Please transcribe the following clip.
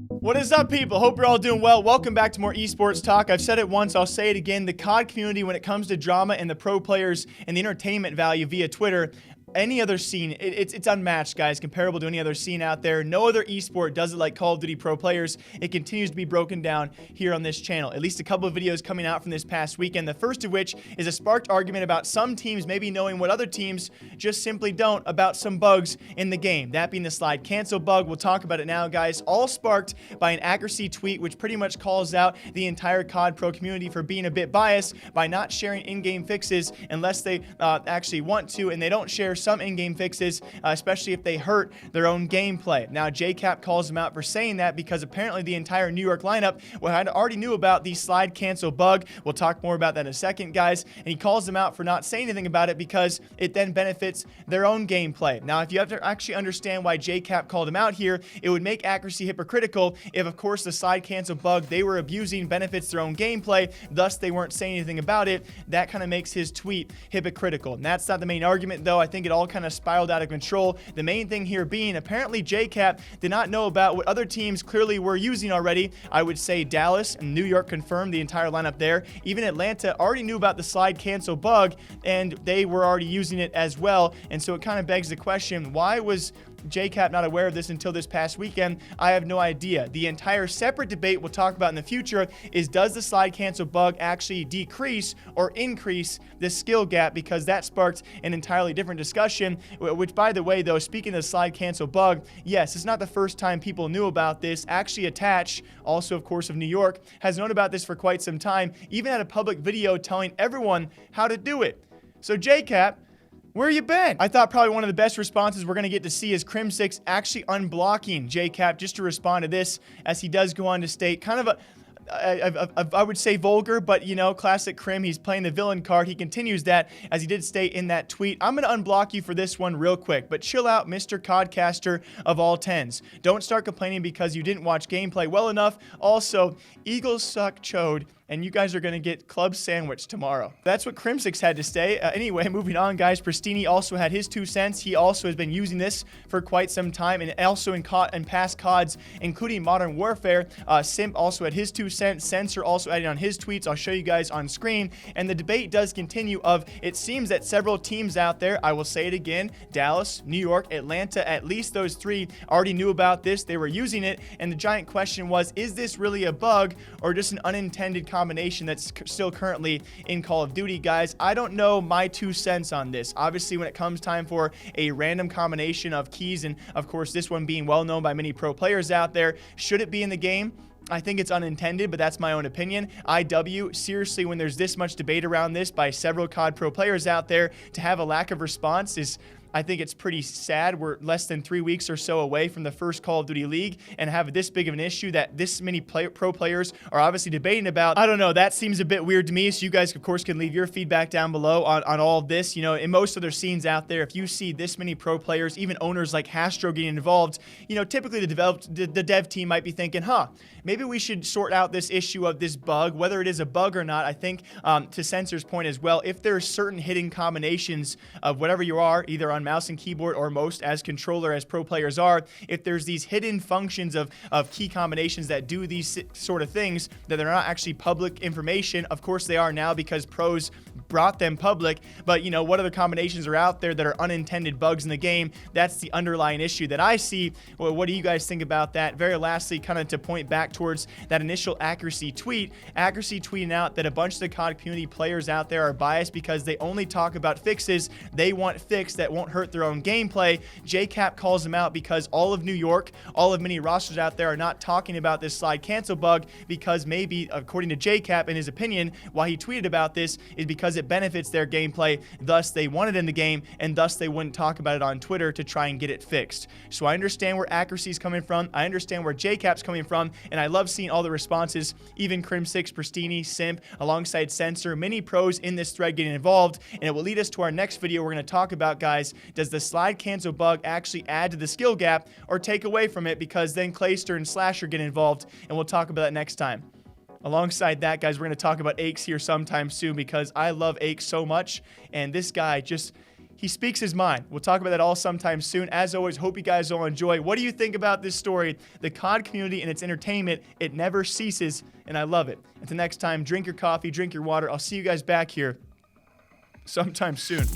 What is up, people? Hope you're all doing well. Welcome back to more esports talk. I've said it once, I'll say it again. The CoD community, when it comes to drama and the pro players and the entertainment value via Twitter, any other scene, it's unmatched, guys, comparable to any other scene out there. No other esport does it like Call of Duty pro players. It continues to be broken down here on this channel. At least a couple of videos coming out from this past weekend, the first of which is a sparked argument about some teams maybe knowing what other teams just simply don't about some bugs in the game. That being the slide cancel bug. We'll talk about it now, guys. All sparked by an accuracy tweet, which pretty much calls out the entire CoD pro community for being a bit biased by not sharing in-game fixes unless they actually want to, and they don't share some in-game fixes, especially if they hurt their own gameplay. Now, Jkap calls them out for saying that because apparently the entire New York lineup already knew about the slide cancel bug. We'll talk more about that in a second, guys. And he calls them out for not saying anything about it because it then benefits their own gameplay. Now, if you have to actually understand why Jkap called him out here, it would make accuracy hypocritical if, of course, the slide cancel bug they were abusing benefits their own gameplay, thus they weren't saying anything about it. That kind of makes his tweet hypocritical. And that's not the main argument, though. I think it all kind of spiraled out of control. The main thing here being apparently Jkap did not know about what other teams clearly were using already. I would say Dallas and New York confirmed the entire lineup there. Even Atlanta already knew about the slide cancel bug and they were already using it as well. And so it kind of begs the question, why was Jkap not aware of this until this past weekend? I have no idea. The entire separate debate we'll talk about in the future is, does the slide cancel bug actually decrease or increase the skill gap? Because that sparked an entirely different discussion, which, by the way, though, speaking of the slide cancel bug, yes, it's not the first time people knew about this. Actually, Attach, also of course of New York, has known about this for quite some time, even had a public video telling everyone how to do it. So Jkap, where you been? I thought probably one of the best responses we're going to get to see is Crim6 actually unblocking Jkap just to respond to this, as he does go on to state kind of I would say vulgar, but, you know, classic Crim. He's playing the villain card. He continues that, as he did state in that tweet. I'm going to unblock you for this one real quick, but chill out, Mr. Codcaster of all tens. Don't start complaining because you didn't watch gameplay well enough. Also, Eagles suck chode, and you guys are going to get club sandwich tomorrow. That's what Crim6 had to say. Anyway, moving on, guys. Pristini also had his 2 cents. He also has been using this for quite some time, and also in past CODs, including Modern Warfare. Simp also had his 2 cents. Censor also added on his tweets. I'll show you guys on screen. And the debate does continue of, it seems that several teams out there, I will say it again, Dallas, New York, Atlanta, at least those 3 already knew about this. They were using it, and the giant question was, is this really a bug or just an unintended combination that's still currently in Call of Duty, guys? I don't know my 2 cents on this. Obviously, when it comes time for a random combination of keys, and of course this one being well known by many pro players out there, should it be in the game? I think it's unintended, but that's my own opinion. IW, seriously, when there's this much debate around this by several COD pro players out there, to have a lack of response is, I think it's pretty sad. We're less than 3 weeks or so away from the first Call of Duty League, and have this big of an issue that this many pro players are obviously debating about. I don't know. That seems a bit weird to me. So you guys, of course, can leave your feedback down below on all of this. You know, in most other scenes out there, if you see this many pro players, even owners like Hastro getting involved, you know, typically the dev team might be thinking, maybe we should sort out this issue of this bug, whether it is a bug or not. I think to Censor's point as well, if there are certain hidden combinations of whatever you are, either on mouse and keyboard, or most as controller as pro players are, if there's these hidden functions of key combinations that do these sort of things, that they're not actually public information. Of course they are now because pros brought them public, but you know, what other combinations are out there that are unintended bugs in the game? That's the underlying issue that I see. Well, what do you guys think about that? Very lastly, kind of to point back towards that initial accuracy tweeting out that a bunch of the COD community players out there are biased because they only talk about fixes they want fixed that won't hurt their own gameplay. Jkap calls them out because all of New York, all of many rosters out there are not talking about this slide cancel bug because maybe, according to Jkap, in his opinion, why he tweeted about this is because it benefits their gameplay, thus they want it in the game, and thus they wouldn't talk about it on Twitter to try and get it fixed. So I understand where accuracy is coming from, I understand where Jkap's coming from, and I love seeing all the responses, even Crim6, Pristini, Simp, alongside Censor, many pros in this thread getting involved, and it will lead us to our next video we're going to talk about, guys. Does the slide cancel bug actually add to the skill gap or take away from it, because then Clayster and Slasher get involved, and we'll talk about that next time. Alongside that, guys, we're going to talk about Aches here sometime soon, because I love Aches so much, and this guy just... he speaks his mind. We'll talk about that all sometime soon. As always, hope you guys all enjoy. What do you think about this story? The COD community and its entertainment, it never ceases, and I love it. Until next time, drink your coffee, drink your water. I'll see you guys back here sometime soon.